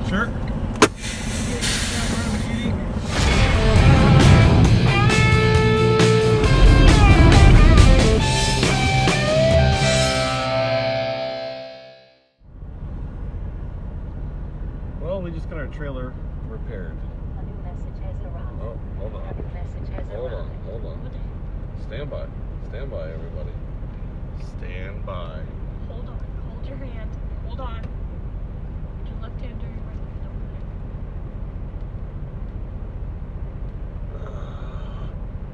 Sure. Well, we just got our trailer repaired. A new message has arrived. Oh, hold on. A new message has Hold arrived. on, hold on. Stand by. Stand by, everybody. Stand by. Hold on. Hold your hand. Hold on. Put your left hand to your right hand over there.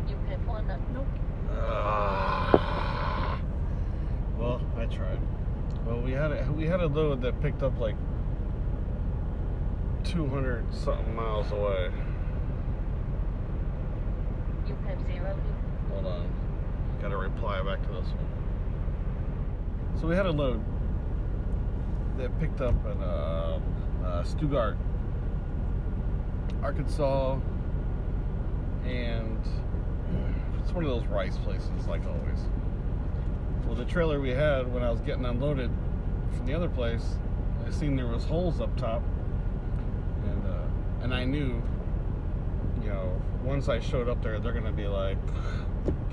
You have won a... Nope. Well, I tried. Well, we had a load that picked up like 200 something miles away. You have 0. Hold on. Got to reply back to this one. So we had a load that picked up in Stuttgart, Arkansas, and it's one of those rice places, like always. Well, the trailer we had, when I was getting unloaded from the other place, I seen there was holes up top, and I knew, you know, once I showed up there, they're gonna be like,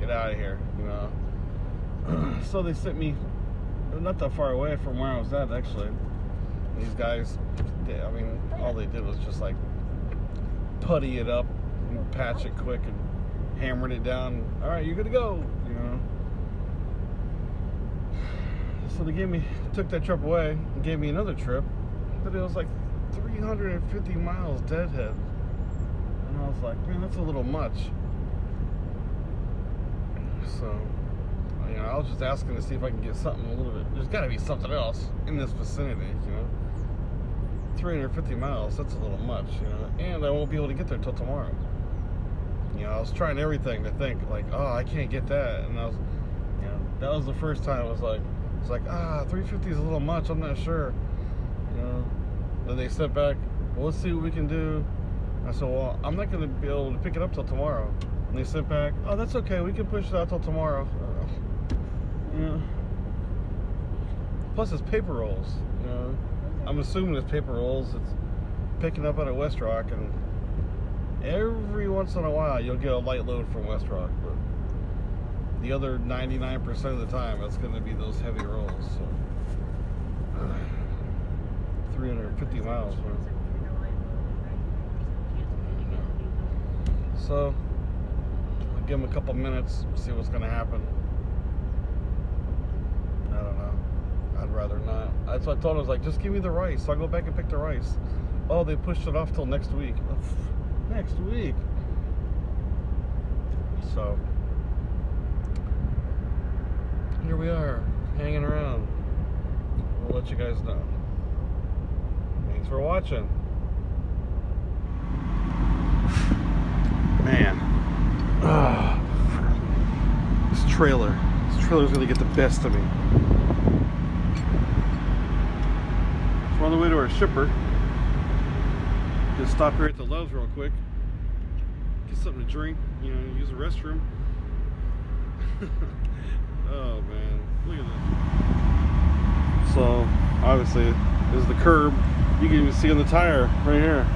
get out of here, you know. So they sent me not that far away from where I was at, actually. These guys, I mean, all they did was just like putty it up and patch it quick and hammered it down. All right, you're good to go, you know. So they took that trip away and gave me another trip, but it was like 350 miles deadhead. And I was like, man, that's a little much. So, you know, I was just asking to see if I can get something a little bit. There's got to be something else in this vicinity, you know. 350 miles, that's a little much, you know. And I won't be able to get there till tomorrow. You know, I was trying everything to think, like, oh, I can't get that. And I was, you know, that was the first time I was like, 350 is a little much, I'm not sure. You know. Then they sent back, well, let's see what we can do. I said, well, I'm not going to be able to pick it up till tomorrow. And they sent back, oh, that's okay. We can push it out till tomorrow. Yeah. Plus, it's paper rolls. You know, I'm assuming it's paper rolls. It's picking up out of West Rock, and every once in a while you'll get a light load from West Rock, but the other 99% of the time it's going to be those heavy rolls. So 350 miles. Man. So I'll give them a couple minutes, see what's going to happen. I don't know. I'd rather not. That's what I told him. I was like, just give me the rice. I'll go back and pick the rice. Oh, they pushed it off till next week. Next week. So here we are, hanging around. We'll let you guys know. Thanks for watching. Man. This trailer's gonna get the best of me. We're on the way to our shipper. Just stop here at the Love's real quick. Get something to drink, you know, use the restroom. Oh man, look at that. So, obviously, this is the curb. You can even see on the tire right here.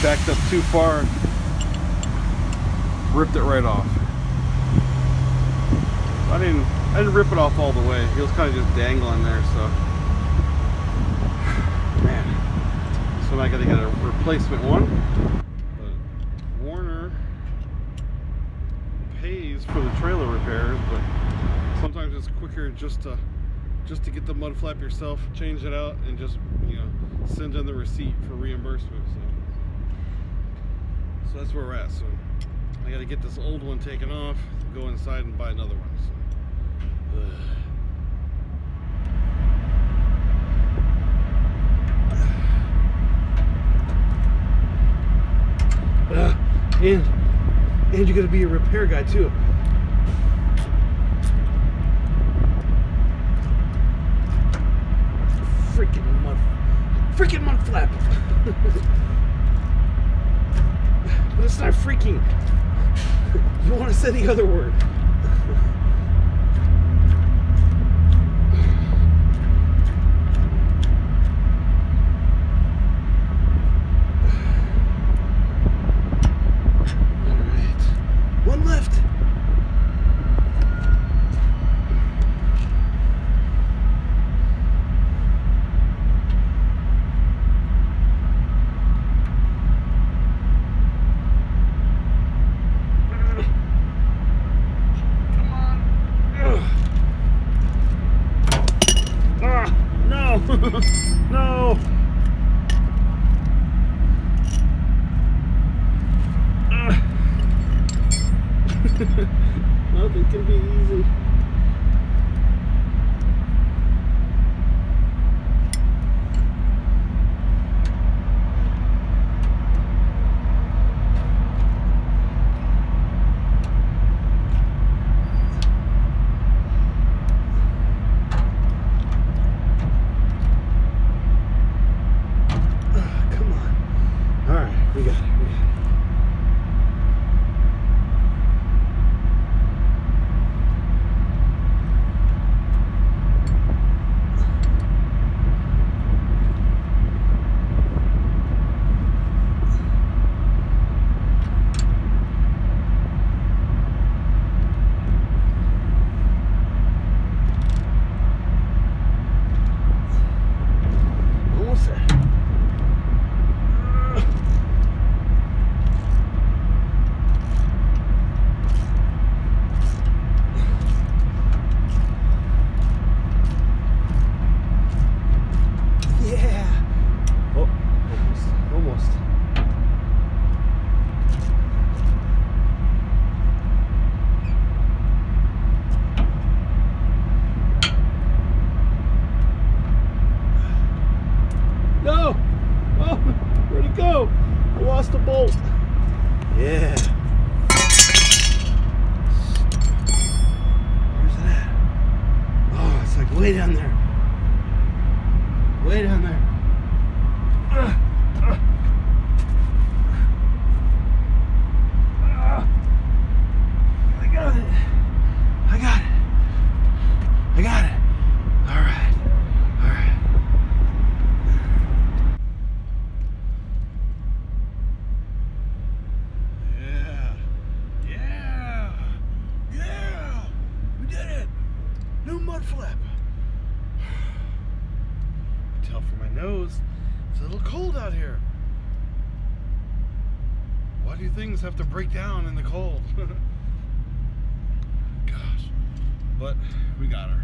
Backed up too far. Ripped it right off. I didn't rip it off all the way. It was kind of just dangling there, so. Man. So I gotta get a replacement one. But Warner pays for the trailer repairs, but sometimes it's quicker just to get the mud flap yourself, change it out, and just, you know, send in the receipt for reimbursement. So that's where we're at. So I gotta get this old one taken off, go inside and buy another one. So. And you gotta be a repair guy too. Freaking mud flap. But it's not freaking. You want to say the other word. No! Nothing can be easy. mud flap. You can tell from my nose, it's a little cold out here. Why do things have to break down in the cold? Gosh. But we got her.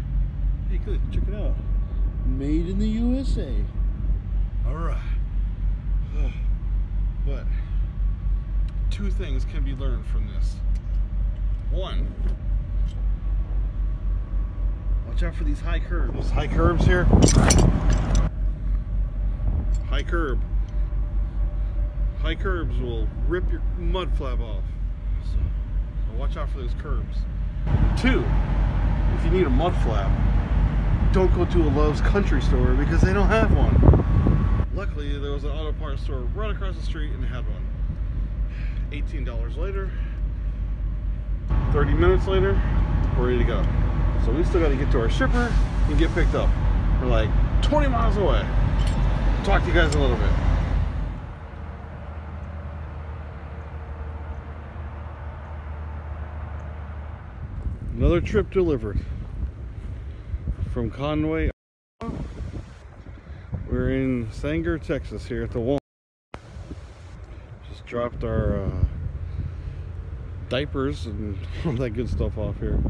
Hey, good. Check it out. Made in the USA. Alright. But two things can be learned from this. One, watch out for these high curbs. These high curbs here. High curb. High curbs will rip your mud flap off. So watch out for those curbs. Two, if you need a mud flap, don't go to a Love's Country Store because they don't have one. Luckily, there was an auto parts store right across the street and they had one. $18 later, 30 minutes later, we're ready to go. So we still got to get to our shipper and get picked up. We're like 20 miles away. Talk to you guys in a little bit. Another trip delivered from Conway. We're in Sanger, Texas here at the Walmart. Just dropped our diapers and all that good stuff off here.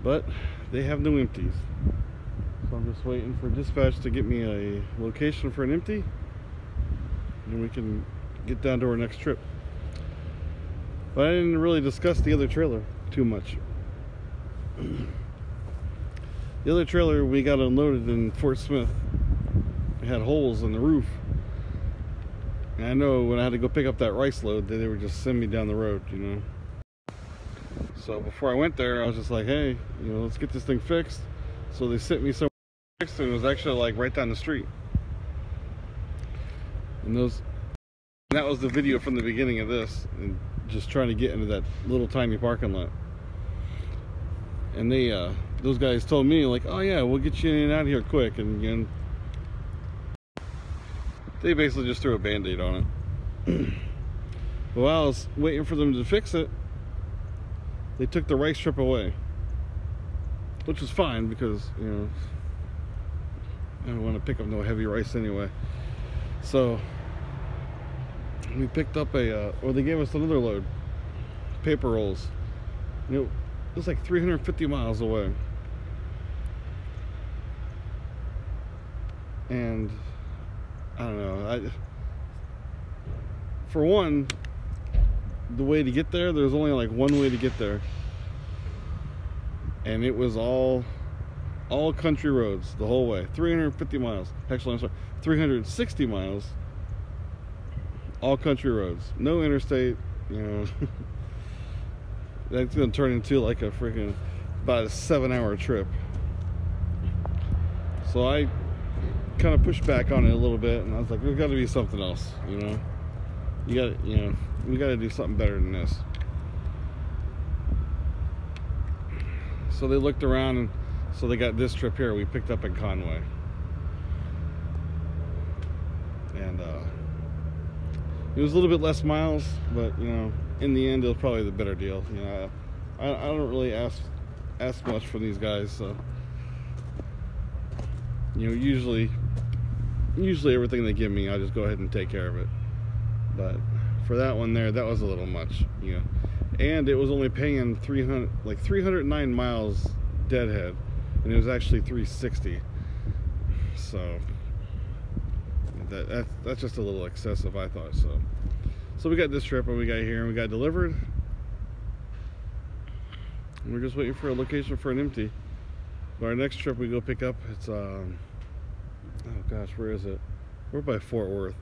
But they have no empties. So I'm just waiting for dispatch to get me a location for an empty. And we can get down to our next trip. But I didn't really discuss the other trailer too much. The other trailer we got unloaded in Fort Smith. It had holes in the roof. And I know when I had to go pick up that rice load, they would just send me down the road, you know. So before I went there, I was just like, hey, you know, let's get this thing fixed. So they sent me somewhere fixed, and it was actually like right down the street. And that was the video from the beginning of this, and just trying to get into that little tiny parking lot. And they, those guys told me like, oh yeah, we'll get you in and out of here quick. And you know, they basically just threw a band-aid on it. But while I was waiting for them to fix it, they took the rice strip away, which was fine because, you know, I don't want to pick up no heavy rice anyway. So we picked up or they gave us another load, paper rolls. And it was like 350 miles away. And I don't know, for one, the way to get there, there's only like one way to get there, and it was all country roads the whole way. 350 miles, actually I'm sorry, 360 miles, all country roads, no interstate, you know. That's gonna turn into like a freaking about a 7-hour trip. So I kind of pushed back on it a little bit, and I was like, there's got to be something else, you know. We got to do something better than this. So they looked around, and so they got this trip here we picked up in Conway. And it was a little bit less miles, but you know, in the end it was probably the better deal. You know, I don't really ask much from these guys, so you know, usually everything they give me, I just go ahead and take care of it. But for that one there, that was a little much, you know. And it was only paying 309 miles deadhead, and it was actually 360. So that's just a little excessive, I thought. So we got this trip, and we got here, and we got delivered. And we're just waiting for a location for an empty. But our next trip we go pick up, it's oh gosh, where is it? We're by Fort Worth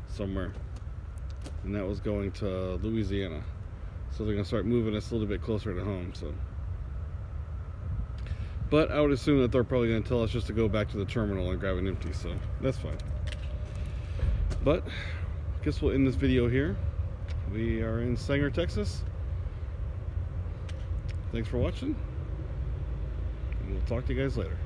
somewhere, and that was going to Louisiana. So they're gonna start moving us a little bit closer to home. So, but I would assume that they're probably gonna tell us just to go back to the terminal and grab an empty, so that's fine. But I guess we'll end this video here. We are in Sanger, Texas. Thanks for watching, and we'll talk to you guys later.